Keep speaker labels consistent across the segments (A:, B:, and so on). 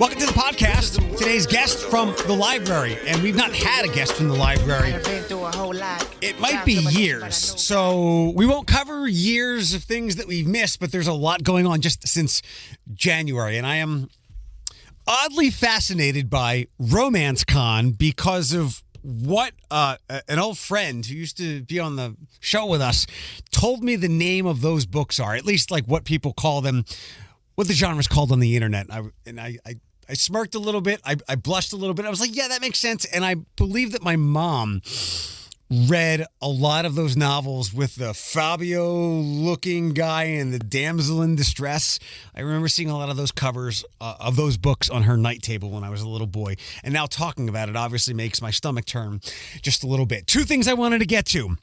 A: Welcome to the podcast. Today's guest from the library, and we've not had a guest from the library. It might be years, so we won't cover years of things that we've missed, but there's a lot going on just since January, and I am oddly fascinated by Romance Con because of what an old friend who used to be on the show with us told me the name of those books are, at least like what people call them, what the genre is called on the internet. I smirked a little bit. I blushed a little bit. I was like, yeah, that makes sense. And I believe that my mom read a lot of those novels with the Fabio-looking guy and the damsel in distress. I remember seeing a lot of those covers of those books on her night table when I was a little boy. And now talking about it obviously makes my stomach turn just a little bit. Two things I wanted to get to.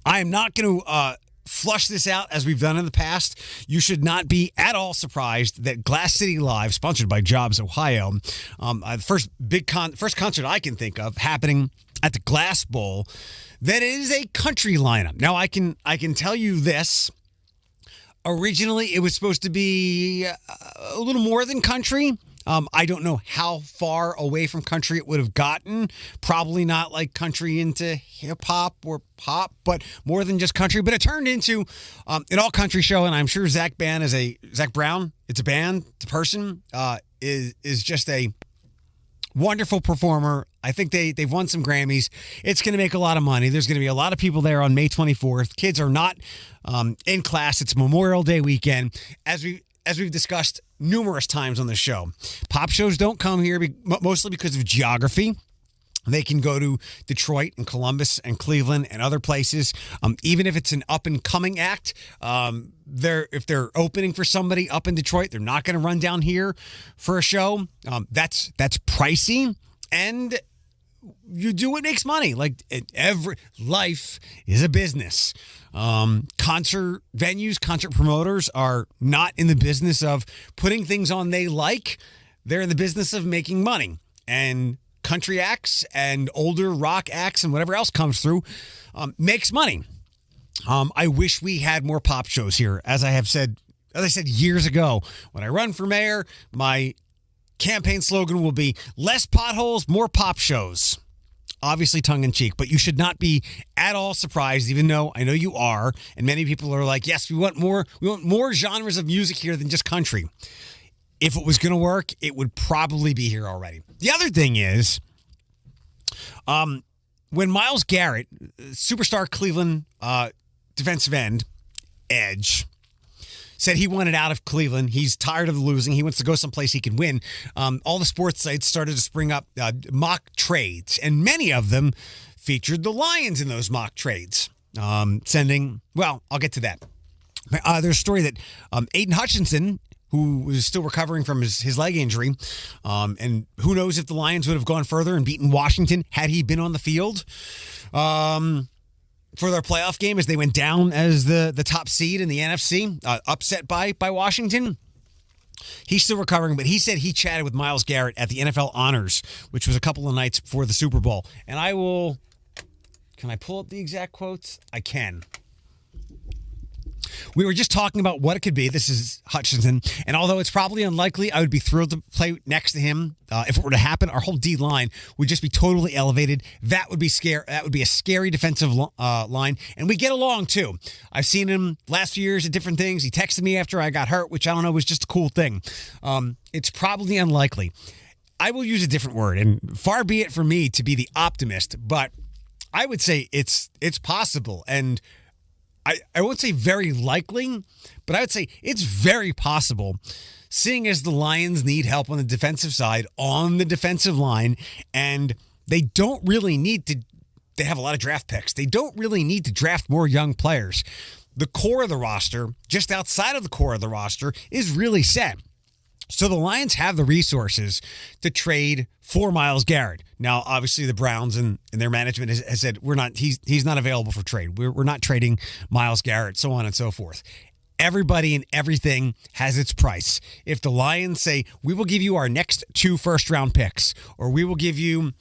A: I am not going to flush this out as we've done in the past. You should not be at all surprised that Glass City Live, sponsored by Jobs Ohio, the first concert I can think of happening at the Glass Bowl, that is a country lineup. Now I can tell you this. Originally, it was supposed to be a little more than country. I don't know how far away from country it would have gotten. Probably not like country into hip hop or pop, but more than just country. But it turned into an all country show, and I'm sure Zach Brown, it's a band, it's a person, is just a wonderful performer. I think they've won some Grammys. It's going to make a lot of money. There's going to be a lot of people there on May 24th. Kids are not in class. It's Memorial Day weekend. As we've discussed numerous times on the show, pop shows don't come here mostly because of geography. They can go to Detroit and Columbus and Cleveland and other places. Even if it's an up-and-coming act, if they're opening for somebody up in Detroit, they're not going to run down here for a show. That's pricey, and you do what makes money. Like every life is a business. Concert venues, concert promoters are not in the business of putting things on they like. They're in the business of making money. And country acts and older rock acts and whatever else comes through makes money. I wish we had more pop shows here. As I said years ago, when I run for mayor, my campaign slogan will be less potholes, more pop shows. Obviously tongue in cheek, but you should not be at all surprised, even though I know you are. And many people are like, yes, we want more genres of music here than just country. If it was going to work, it would probably be here already. The other thing is, when Myles Garrett, superstar Cleveland defensive end, edge, said he wanted out of Cleveland, he's tired of losing, he wants to go someplace he can win, all the sports sites started to spring up mock trades, and many of them featured the Lions in those mock trades. I'll get to that. There's a story that Aiden Hutchinson, who was still recovering from his leg injury, and who knows if the Lions would have gone further and beaten Washington had he been on the field for their playoff game as they went down as the top seed in the NFC, upset by Washington. He's still recovering, but he said he chatted with Myles Garrett at the NFL Honors, which was a couple of nights before the Super Bowl. And can I pull up the exact quotes? I can. We were just talking about what it could be. This is Hutchinson. And although it's probably unlikely, I would be thrilled to play next to him. If it were to happen, our whole D line would just be totally elevated. That would be scary. That would be a scary defensive line. And we get along too. I've seen him last few years at different things. He texted me after I got hurt, which I don't know was just a cool thing. It's probably unlikely. I will use a different word, and far be it for me to be the optimist, but I would say it's possible. And I won't say very likely, but I would say it's very possible, seeing as the Lions need help on the defensive side, on the defensive line, and they don't really need to. They have a lot of draft picks. They don't really need to draft more young players. The core of the roster, just outside of the core of the roster, is really set. So the Lions have the resources to trade for Myles Garrett. Now, obviously, the Browns and their management has said he's not available for trade. We're not trading Myles Garrett, so on and so forth. Everybody and everything has its price. If the Lions say, we will give you our next 2 first-round picks, or we will give you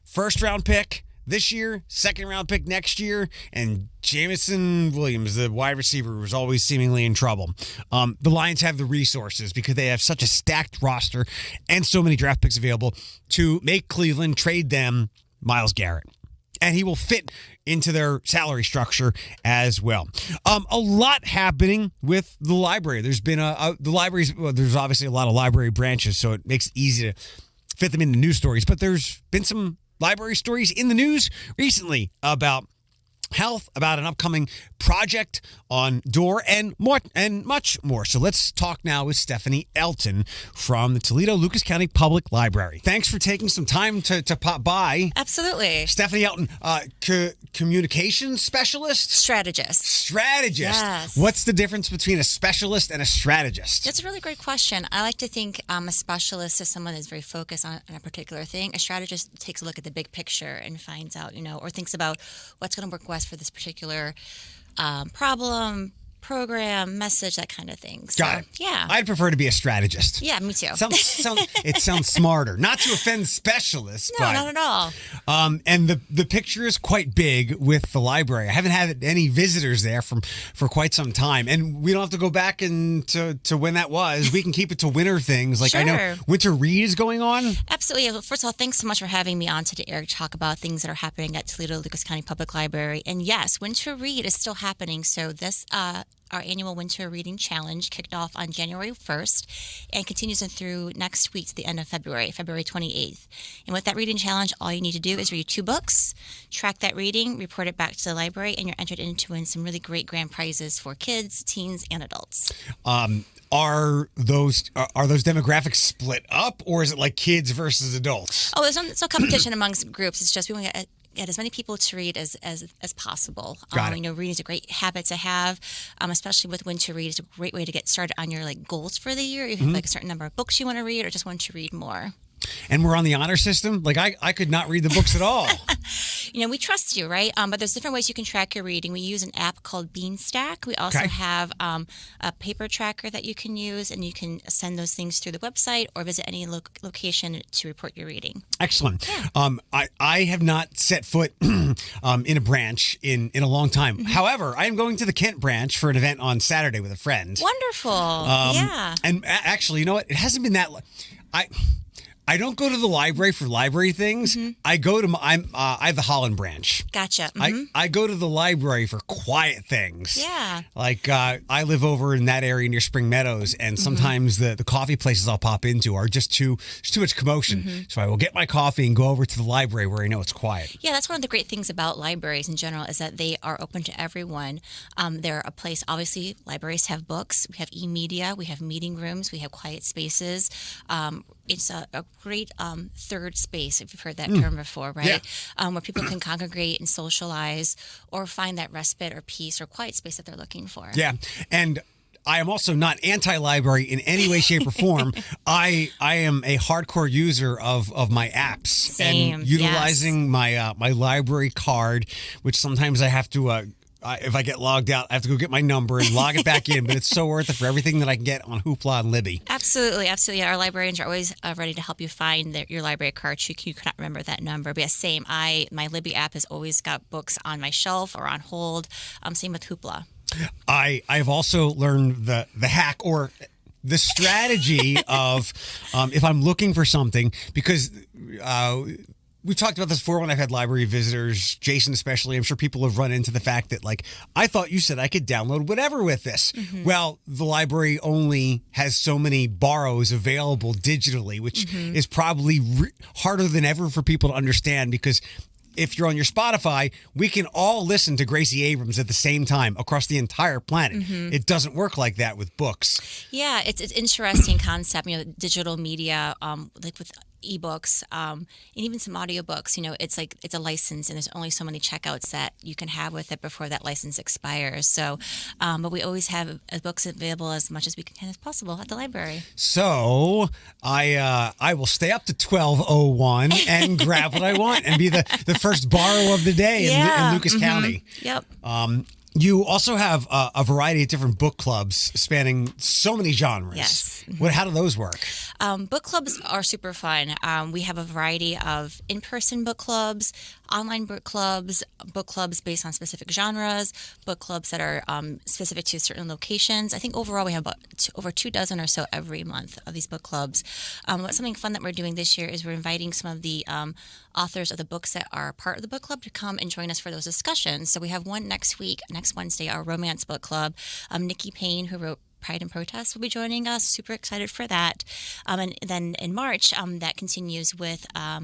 A: first-round pick, this year, second round pick next year, and Jamison Williams, the wide receiver, was always seemingly in trouble. The Lions have the resources because they have such a stacked roster and so many draft picks available to make Cleveland trade them Myles Garrett. And he will fit into their salary structure as well. A lot happening with the library. There's been the libraries. Well, there's obviously a lot of library branches, so it makes it easy to fit them into news stories. But there's been some library stories in the news recently about health, about an upcoming project on door, and much more. So let's talk now with Stephanie Elton from the Toledo Lucas County Public Library. Thanks for taking some time to pop by.
B: Absolutely.
A: Stephanie Elton, communications specialist?
B: Strategist.
A: Yes. What's the difference between a specialist and a strategist?
B: That's a really great question. I like to think a specialist is someone that's very focused on a particular thing. A strategist takes a look at the big picture and finds out, or thinks about what's going to work best for this particular problem, program, message, that kind of thing. So,
A: Got it.
B: Yeah.
A: I'd prefer to be a strategist.
B: Yeah, me too.
A: It sounds smarter. Not to offend specialists,
B: No,
A: but
B: not at all.
A: And the picture is quite big with the library. I haven't had any visitors there for quite some time, and we don't have to go back to when that was. We can keep it to winter things. Like,
B: Sure.
A: I know Winter Read is going on.
B: Absolutely. Well, first of all, thanks so much for having me on today, Eric, to talk about things that are happening at Toledo Lucas County Public Library. And yes, Winter Read is still happening. So this our annual Winter Reading Challenge kicked off on January 1st and continues through next week to the end of February 28th. And with that reading challenge, all you need to do is read 2 books, track that reading, report it back to the library, and you're entered into win some really great grand prizes for kids, teens, and adults.
A: Are those demographics split up, or is it like kids versus adults?
B: Oh, there's no competition amongst groups. It's just we want to get as many people to read as possible.
A: Got it.
B: Reading is a great habit to have, especially with Winter Read. It's a great way to get started on your goals for the year. If you have a certain number of books you want to read, or just want to read more.
A: And we're on the honor system. Like I could not read the books at all.
B: We trust you, right? But there's different ways you can track your reading. We use an app called Beanstack. We also have a paper tracker that you can use, and you can send those things through the website or visit any location to report your reading.
A: Excellent.
B: Yeah.
A: I have not set foot in a branch in a long time. Mm-hmm. However, I am going to the Kent branch for an event on Saturday with a friend.
B: Wonderful. Yeah.
A: And actually, you know what? It hasn't been that long. I don't go to the library for library things. Mm-hmm. I go to I have the Holland branch.
B: Gotcha. Mm-hmm.
A: I go to the library for quiet things.
B: Yeah.
A: Like I live over in that area near Spring Meadows, and sometimes the coffee places I'll pop into are just too much commotion. Mm-hmm. So I will get my coffee and go over to the library where I know it's quiet.
B: Yeah, that's one of the great things about libraries in general is that they are open to everyone. They're a place, obviously, libraries have books. We have e-media. We have meeting rooms. We have quiet spaces. It's a great third space, if you've heard that term before, right?
A: Yeah.
B: Where people can congregate and socialize or find that respite or peace or quiet space that they're looking for.
A: Yeah, and I am also not anti-library in any way, shape, or form. I am a hardcore user of my apps.
B: Same,
A: and utilizing my my library card, which sometimes I have to. If I get logged out, I have to go get my number and log it back in, but it's so worth it for everything that I can get on Hoopla and Libby.
B: Absolutely, absolutely. Our librarians are always ready to help you find your library card. You cannot remember that number. But yeah, same. My Libby app has always got books on my shelf or on hold. Same with Hoopla.
A: I've also learned the hack or the strategy of if I'm looking for something, because we've talked about this before when I've had library visitors, Jason especially. I'm sure people have run into the fact that, like, I thought you said I could download whatever with this. Mm-hmm. Well, the library only has so many borrows available digitally, which is probably harder than ever for people to understand, because if you're on your Spotify, we can all listen to Gracie Abrams at the same time across the entire planet. Mm-hmm. It doesn't work like that with books. Yeah,
B: it's an interesting concept, digital media, like with ebooks, and even some audiobooks. It's like it's a license, and there's only so many checkouts that you can have with it before that license expires. So, but we always have books available as much as we can as possible at the library.
A: So I will stay up to 12:01 and grab what I want and be the first borrow of the day in Lucas County.
B: Yep.
A: You also have a variety of different book clubs spanning so many genres.
B: Yes.
A: How do those work?
B: Book clubs are super fun. We have a variety of in-person book clubs, online book clubs based on specific genres, book clubs that are specific to certain locations. I think overall we have about over 24 or so every month of these book clubs. Something fun that we're doing this year is we're inviting some of the authors of the books that are part of the book club to come and join us for those discussions. So we have one next week, next Wednesday, our romance book club. Nikki Payne, who wrote Pride and Protest, will be joining us. Super excited for that. And then in March, that continues with, I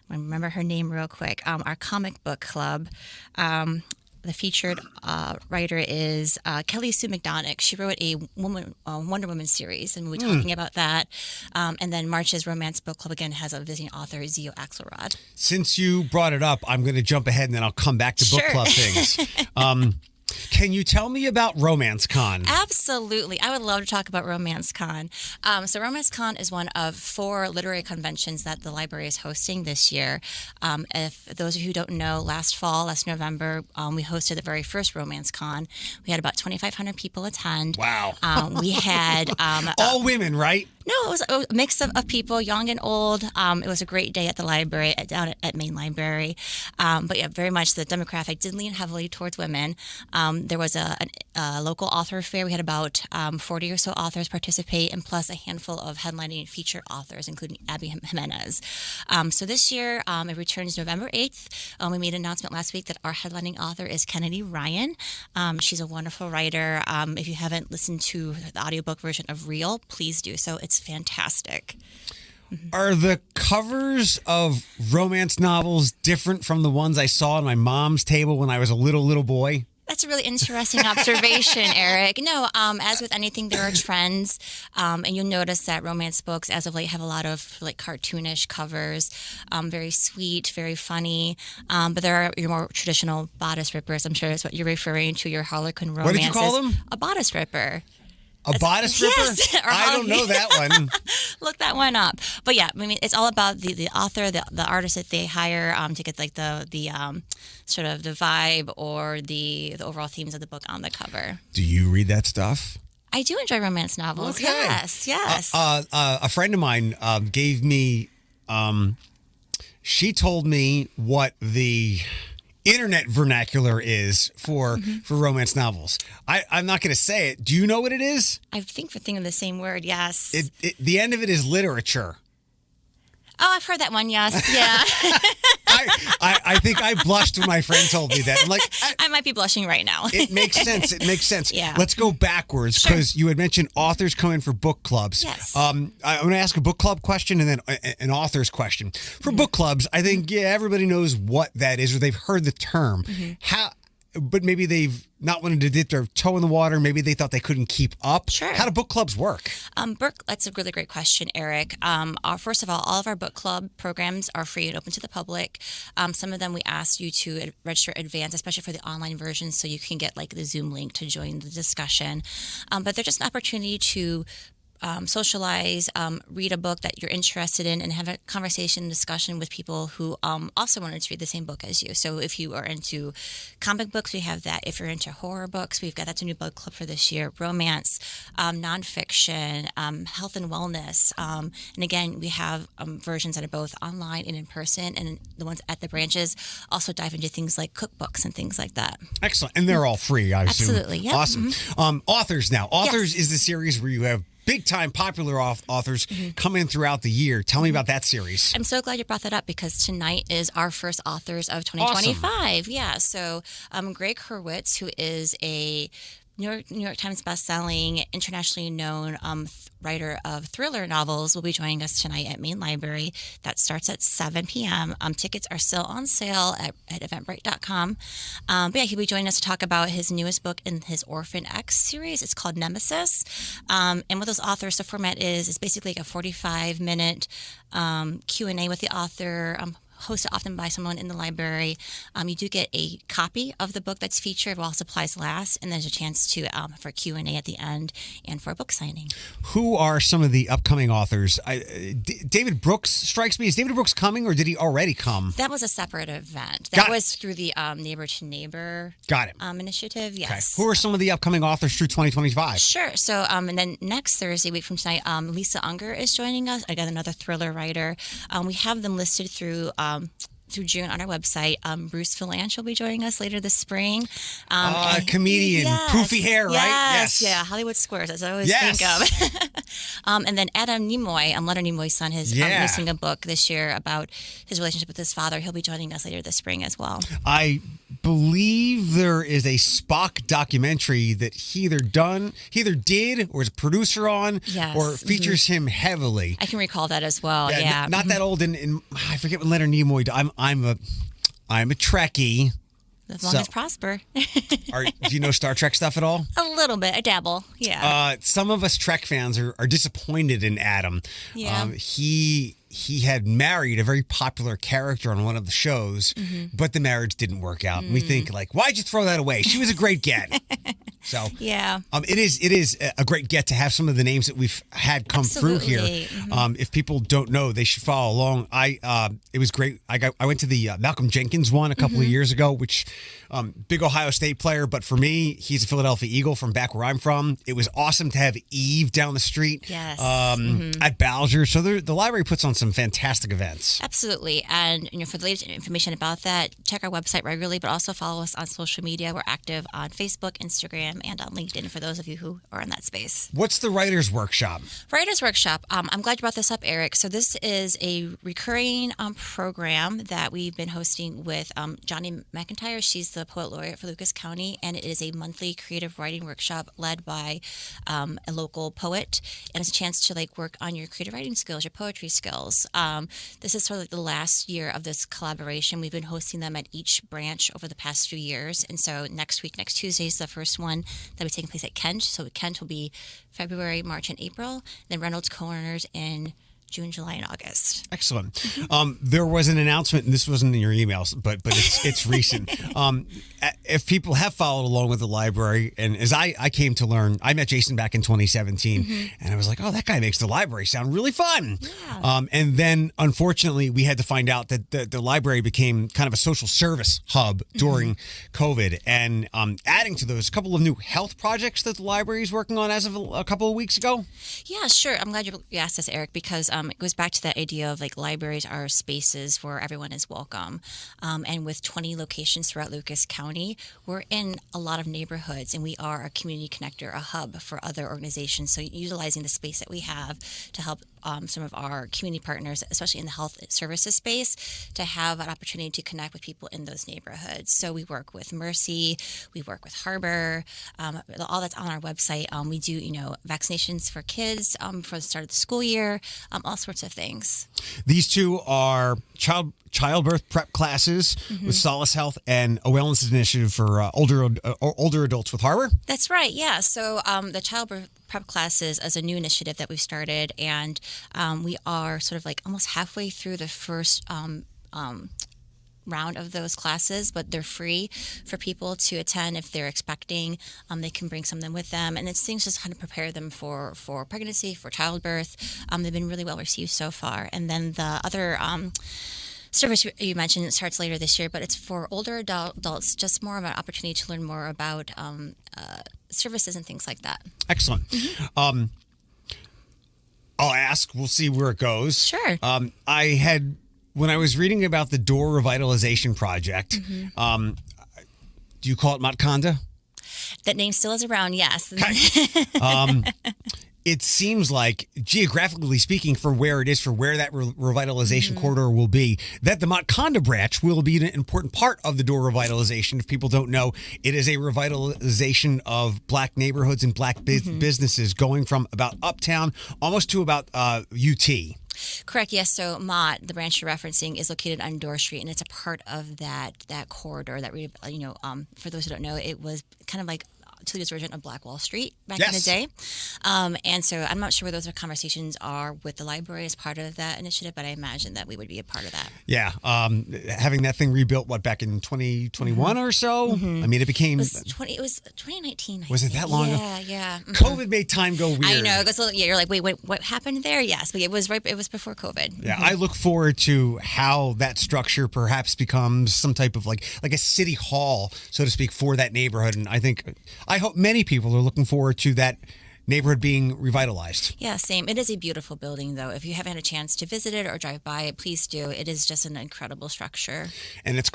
B: remember her name real quick, our comic book club. The featured writer is Kelly Sue McDonagh. She wrote a Wonder Woman series, and we'll be talking about that. And then March's Romance Book Club, again, has a visiting author, Zio Axelrod.
A: Since you brought it up, I'm going to jump ahead and then I'll come back to book club things. Can you tell me about Romance Con?
B: Absolutely. I would love to talk about Romance Con. So Romance Con is one of 4 literary conventions that the library is hosting this year. If those of you who don't know, last November, we hosted the very first Romance Con. We had about 2,500 people attend.
A: Wow.
B: We had...
A: all women, right?
B: No, it was a mix of people, young and old. It was a great day at the library, down at Main Library. But yeah, very much the demographic did lean heavily towards women. There was a local author fair. We had about 40 or so authors participate, and plus a handful of headlining feature authors, including Abby Jimenez. So this year, it returns November 8th. We made an announcement last week that our headlining author is Kennedy Ryan. She's a wonderful writer. If you haven't listened to the audiobook version of Real, please do so. It's fantastic.
A: Are the covers of romance novels different from the ones I saw on my mom's table when I was a little boy?
B: That's a really interesting observation, Eric. No, as with anything, there are trends, and you'll notice that romance books, as of late, have a lot of like cartoonish covers, very sweet, very funny. But there are your more traditional bodice rippers. I'm sure that's what you're referring to. Your Harlequin romances.
A: What did you call them?
B: A bodice ripper.
A: A bodice ripper?
B: Yes.
A: I don't know that one.
B: Look that one up. But yeah, I mean, it's all about the author, the artist that they hire to get like the sort of the vibe or the overall themes of the book on the cover.
A: Do you read that stuff?
B: I do enjoy romance novels.
A: Okay.
B: Yes.
A: A friend of mine gave me. She told me what the internet vernacular is for romance novels. I'm not going to say it. Do you know what it is?
B: I think we're thinking of the same word. Yes.
A: The end of it is literature.
B: Oh, I've heard that one. Yes. Yeah.
A: I think I blushed when my friend told me that. I'm like,
B: I might be blushing right now.
A: It makes sense. It makes sense.
B: Yeah.
A: Let's go backwards because you had mentioned authors come in for book clubs.
B: Yes.
A: I'm going to ask a book club question and then an author's question. For book clubs, I think everybody knows what that is or they've heard the term. But maybe they've not wanted to dip their toe in the water. Maybe they thought they couldn't keep up.
B: Sure.
A: How do book clubs work?
B: That's a really great question, Eric. First of all of our book club programs are free and open to the public. Some of them we ask you to register in advance, especially for the online version, so you can get like the Zoom link to join the discussion. But they're just an opportunity to socialize, read a book that you're interested in, and have a conversation, discussion with people who also wanted to read the same book as you. So if you are into comic books, we have that. If you're into horror books, that's a new book club for this year. Romance, nonfiction, health and wellness. And again, we have versions that are both online and in person, and the ones at the branches also dive into things like cookbooks and things like that.
A: Excellent. And they're all free, I assume.
B: Absolutely, yeah.
A: Awesome. Authors now. Authors is the series where you have big-time popular authors come in throughout the year. Tell me about that series.
B: I'm so glad you brought that up because tonight is our first authors of 2025.
A: Awesome.
B: Yeah, so Greg Hurwitz, who is a New York Times bestselling, internationally known writer of thriller novels, will be joining us tonight at Main Library. That starts at 7 p.m. Tickets are still on sale at eventbrite.com. But yeah, he'll be joining us to talk about his newest book in his Orphan X series. It's called Nemesis. And with those authors, the format is basically like a 45-minute Q&A with the author, hosted often by someone in the library. You do get a copy of the book that's featured while supplies last, and there's a chance to for Q&A at the end and for a book signing.
A: Who are some of the upcoming authors? David Brooks strikes me. Is David Brooks coming, or did he already come?
B: That was a separate event. That was through the Neighbor to Neighbor initiative, yes.
A: Okay. Who are some of the upcoming authors through 2025?
B: Sure. So, and then next Thursday, a week from tonight, Lisa Unger is joining us. Again, another thriller writer. We have them listed through June on our website. Bruce Valanche will be joining us later this spring.
A: Comedian, poofy hair, right?
B: Yes, yeah, Hollywood Squares, as I always think of. And then Adam Nimoy, Leonard Nimoy's son, is releasing a book this year about his relationship with his father. He'll be joining us later this spring as well.
A: I believe there is a Spock documentary that he either did or is a producer on, or features him heavily.
B: I can recall that as well. Yeah,
A: not that old. And I forget when Leonard Nimoy. I'm a Trekkie.
B: As long as prosper.
A: Do you know Star Trek stuff at all?
B: A little bit. I dabble. Yeah.
A: Some of us Trek fans are disappointed in Adam.
B: Yeah.
A: He had married a very popular character on one of the shows, but the marriage didn't work out. And we think, like, why'd you throw that away? She was a great get. So it is a great get to have some of the names that we've had come through here. If people don't know, they should follow along. It was great. I went to the Malcolm Jenkins one a couple of years ago, which big Ohio State player, but for me, he's a Philadelphia Eagle from back where I'm from. It was awesome to have Eve down the street at Balger. So the library puts on some fantastic events.
B: Absolutely. And for the latest information about that, check our website regularly, but also follow us on social media. We're active on Facebook, Instagram, and on LinkedIn for those of you who are in that space.
A: What's the Writers Workshop?
B: Writers Workshop. I'm glad you brought this up, Eric. So this is a recurring program that we've been hosting with Johnny McIntyre. She's the poet laureate for Lucas County, and it is a monthly creative writing workshop led by a local poet, and it's a chance to work on your creative writing skills, your poetry skills. This is sort of the last year of this collaboration. We've been hosting them at each branch over the past few years, and so next Tuesday is the first one that will be taking place at Kent. So Kent will be February, March, and April. Then Reynolds Corners in June, July, and August.
A: Excellent. There was an announcement, and this wasn't in your emails, but it's recent. If people have followed along with the library, and as I came to learn, I met Jason back in 2017, and I was like, oh, that guy makes the library sound really fun. Yeah. And then, unfortunately, we had to find out that the library became kind of a social service hub during COVID, and adding to those, a couple of new health projects that the library is working on as of a couple of weeks ago.
B: Yeah, sure. I'm glad you asked this, Eric, because it goes back to that idea of libraries are spaces where everyone is welcome. And with 20 locations throughout Lucas County, we're in a lot of neighborhoods, and we are a community connector, a hub for other organizations. So utilizing the space that we have to help some of our community partners, especially in the health services space, to have an opportunity to connect with people in those neighborhoods. So we work with Mercy, we work with Harbor, all that's on our website. We do, vaccinations for kids for the start of the school year, all sorts of things.
A: These two are childbirth prep classes with Solace Health and a wellness initiative for older adults with Harbor. That's
B: right. Yeah. So the childbirth prep classes is a new initiative that we've started, and we are sort of almost halfway through the first round of those classes, but they're free for people to attend if they're expecting. They can bring something with them, and it's things just kind of prepare them for pregnancy, for childbirth. They've been really well received so far. And then the other service you mentioned, it starts later this year, but it's for older adults, just more of an opportunity to learn more about services and things like that.
A: Excellent. I'll ask. We'll see where it goes.
B: Sure.
A: When I was reading about the Door Revitalization Project, do you call it Matkonda?
B: That name still is around, yes.
A: Okay. It seems like, geographically speaking, for where it is, for where that revitalization corridor will be, that the Matkonda branch will be an important part of the Door Revitalization. If people don't know, it is a revitalization of black neighborhoods and black businesses going from about uptown almost to about UT.
B: Correct. Yes. So Mott, the branch you're referencing, is located on Door Street, and it's a part of that corridor that for those who don't know, it was kind of Toledo's version of Black Wall Street back
A: Yes.
B: in the day. And so I'm not sure where those conversations are with the library as part of that initiative, but I imagine that we would be a part of that.
A: Yeah. Having that thing rebuilt, back in 2021 or so? I mean, it became...
B: It was 2019.
A: Was it that long ago?
B: Yeah, yeah.
A: COVID made time go weird.
B: I know. It goes a little, you're like, wait, what happened there? Yes, but it was before COVID.
A: Yeah, I look forward to how that structure perhaps becomes some type of like a city hall, so to speak, for that neighborhood. And I hope many people are looking forward to that neighborhood being revitalized.
B: Yeah, same. It is a beautiful building, though. If you haven't had a chance to visit it or drive by it, please do. It is just an incredible structure.
A: And it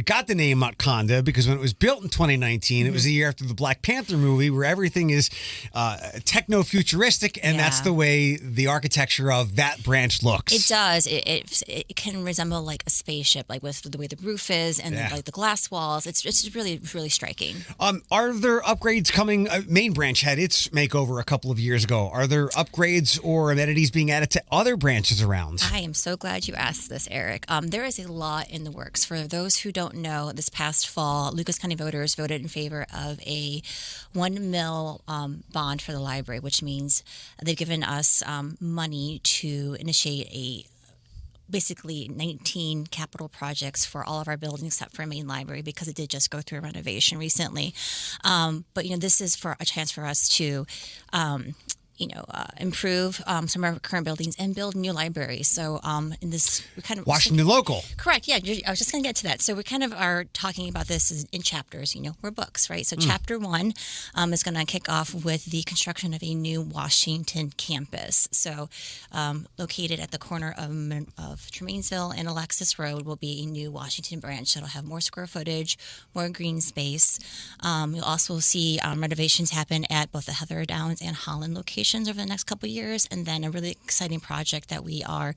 A: got the name Wakanda because when it was built in 2019, it was the year after the Black Panther movie, where everything is techno-futuristic, and that's the way the architecture of that branch looks.
B: It does. It can resemble like a spaceship, like with the way the roof is and like the glass walls. It's just really, really striking.
A: Are there upgrades coming? Main branch had its makeover a couple of years ago. Are there upgrades or amenities being added to other branches around?
B: I am so glad you asked this, Eric. There is a lot in the works. For those who don't know, this past fall, Lucas County voters voted in favor of a $1 million bond for the library, which means they've given us money to initiate basically 19 capital projects for all of our buildings except for main library, because it did just go through a renovation recently. But this is for a chance for us to improve some of our current buildings and build new libraries. So in this, we kind of...
A: Washington Local.
B: Correct, yeah. I was just going to get to that. So we kind of are talking about this in chapters. We're books, right? So chapter 1 is going to kick off with the construction of a new Washington campus. So located at the corner of Tremainsville and Alexis Road will be a new Washington branch that'll have more square footage, more green space. You'll also see renovations happen at both the Heather Downs and Holland locations over the next couple of years, and then a really exciting project that we are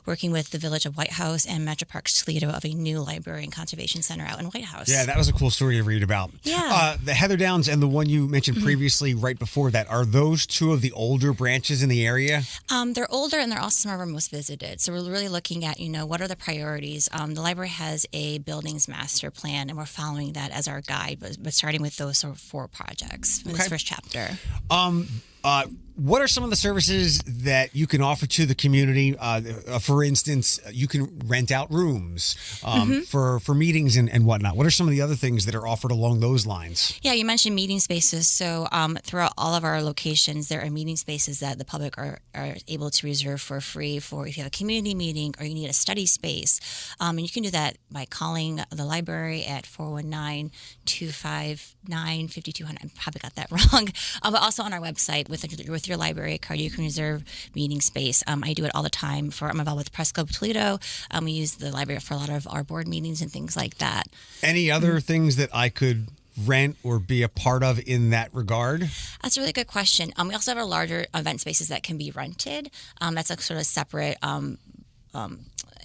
B: working with the Village of White House and Metro Parks Toledo of a new library and conservation center out in White House.
A: Yeah, that was a cool story to read about.
B: Yeah.
A: The Heather Downs and the one you mentioned previously right before that, are those two of the older branches in the area?
B: They're older, and they're also some of our most visited. So we're really looking at, what are the priorities? The library has a buildings master plan, and we're following that as our guide, but starting with those 4 projects in this first chapter.
A: What are some of the services that you can offer to the community? For instance, you can rent out rooms for meetings and whatnot. What are some of the other things that are offered along those lines?
B: Yeah, you mentioned meeting spaces. So throughout all of our locations, there are meeting spaces that the public are able to reserve for free for if you have a community meeting or you need a study space. And you can do that by calling the library at 419-259-5200. I probably got that wrong. But also on our website with your library card, you can reserve meeting space. I do it all the time. I'm involved with Press Club Toledo. We use the library for a lot of our board meetings and things like that. Any
A: other things that I could rent or be a part of in that regard? That's
B: a really good question. We also have our larger event spaces that can be rented. That's a sort of separate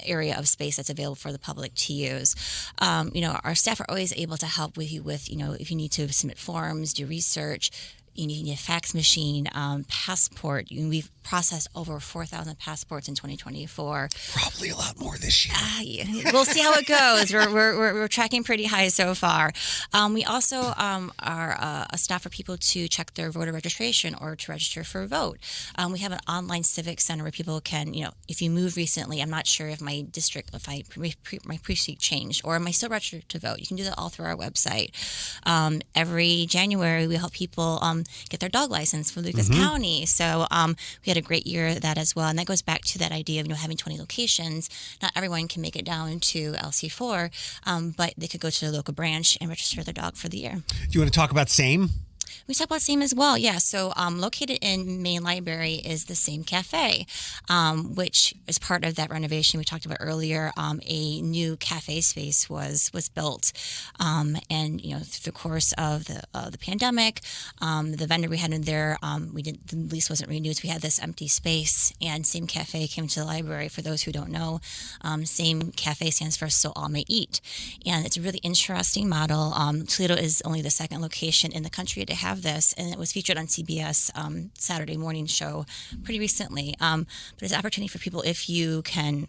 B: area of space that's available for the public to use. Our staff are always able to help with you with, if you need to submit forms, do research. You need a fax machine, passport. We've processed over 4,000 passports in 2024.
A: Probably a lot more this year.
B: We'll see how it goes. We're tracking pretty high so far. We also are a staff for people to check their voter registration or to register for a vote. We have an online civic center where people can, if you moved recently, I'm not sure if my district, my precinct changed, or am I still registered to vote? You can do that all through our website. Every January, we help people get their dog license for Lucas County. So we had a great year at that as well. And that goes back to that idea of having 20 locations. Not everyone can make it down to LC4, but they could go to their local branch and register their dog for the year.
A: Do you want to talk about SAME?
B: We talk about SAME as well, yeah. So located in Main Library is the SAME Cafe, which is part of that renovation we talked about earlier. A new cafe space was built, and through the course of the pandemic, the vendor we had in there, the lease wasn't renewed, so we had this empty space, and SAME Cafe came to the library. For those who don't know, SAME Cafe stands for So All May Eat, and it's a really interesting model. Toledo is only the second location in the country to have this, and it was featured on CBS Saturday morning show pretty recently. But it's an opportunity for people, if you can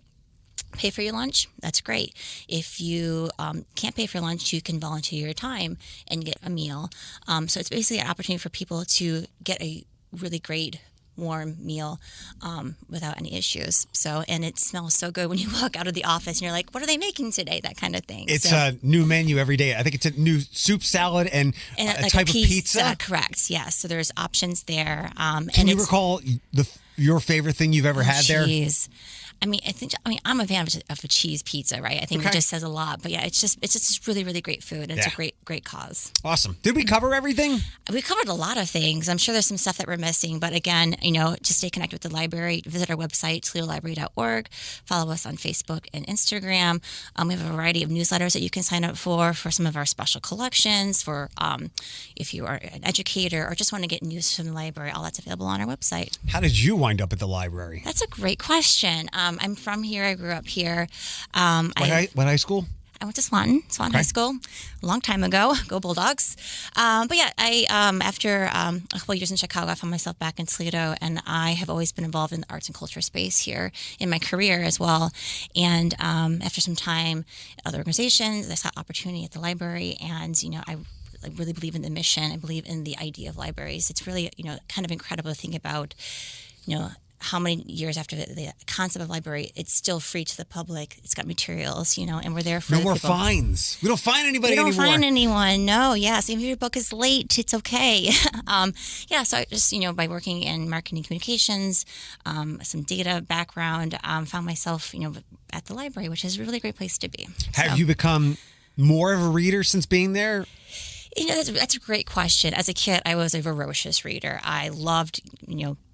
B: pay for your lunch, that's great. If you can't pay for lunch, you can volunteer your time and get a meal. So it's basically an opportunity for people to get a really great warm meal without any issues. So, and it smells so good when you walk out of the office and you're like, what are they making today? That kind of thing.
A: It's a new menu every day. I think it's a new soup salad and a
B: like
A: type of pizza.
B: Correct. Yes. So there's options there.
A: Can you recall your favorite thing you've ever had there?
B: Cheese. I'm a fan of a cheese pizza, right? I think it just says a lot. But yeah, it's just really, really great food. And it's a great cause.
A: Awesome. Did we cover everything?
B: We covered a lot of things. I'm sure there's some stuff that we're missing. But again, to stay connected with the library, visit our website, ToledoLibrary.org. Follow us on Facebook and Instagram. We have a variety of newsletters that you can sign up for some of our special collections, for if you are an educator or just want to get news from the library. All that's available on our website.
A: How did you wind up at the library?
B: That's a great question. I'm from here. I grew up here.
A: What high school?
B: I went to Swanton High School a long time ago. Go Bulldogs. But yeah, I after a couple years in Chicago, I found myself back in Toledo, and I have always been involved in the arts and culture space here in my career as well. And after some time at other organizations, I saw opportunity at the library, and I really believe in the mission. I believe in the idea of libraries. It's really kind of incredible to think about how many years after the concept of library, it's still free to the public. It's got materials, and we're there for
A: no more fines. We don't fine anybody anymore.
B: We don't fine anyone. No, yes. Even if your book is late, it's okay. So I just, by working in marketing communications, some data background, found myself, at the library, which is a really great place to be.
A: Have you become more of a reader since being there?
B: That's a great question. As a kid, I was a voracious reader. I loved,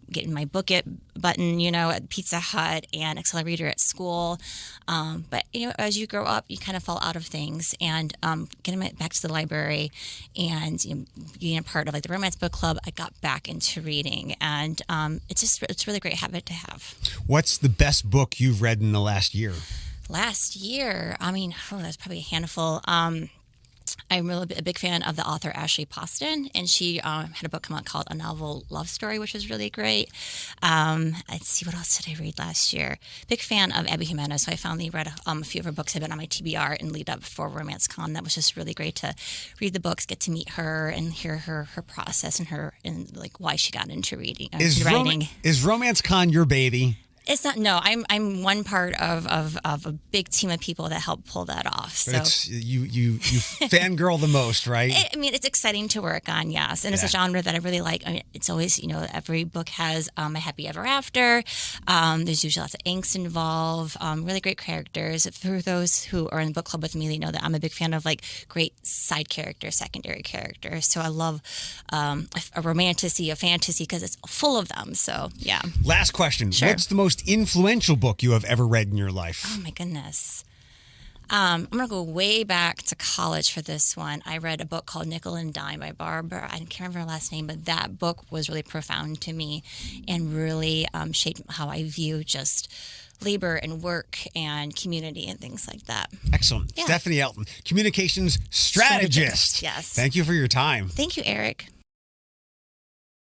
B: getting my book it button, at Pizza Hut and Excel Reader at school. But, as you grow up, you kind of fall out of things. And getting back to the library and being a part of the Romance Book Club, I got back into reading. And it's a really great habit to have. What's
A: the best book you've read in the last year?
B: Last year? That's probably a handful. I'm really a big fan of the author Ashley Poston, and she had a book come out called A Novel Love Story, which was really great. Let's see, what else did I read last year? Big fan of Abby Jimenez, so I finally read a few of her books. I've been on my TBR and lead up for Romance Con. That was just really great to read the books, get to meet her, and hear her process and why she got into writing.
A: Is Romance Con your baby?
B: It's not. No, I'm one part of a big team of people that help pull that off. So
A: it's, you fangirl the most, right?
B: It's exciting to work on, yes, and it's a genre that I really like. It's always every book has a happy ever after. There's usually lots of angst involved. Really great characters. For those who are in the book club with me, they know that I'm a big fan of great side characters, secondary characters. So I love a romantasy, a fantasy, because it's full of them. So yeah.
A: Last question. Sure. What's the most influential book you have ever read in your life?
B: Oh my goodness. I'm going to go way back to college for this one. I read a book called Nickel and Dime by Barbara. I can't remember her last name, but that book was really profound to me and really shaped how I view just labor and work and community and things like that.
A: Excellent. Yeah. Stephanie Elton, communications strategist.
B: Yes.
A: Thank you for your time.
B: Thank you, Eric.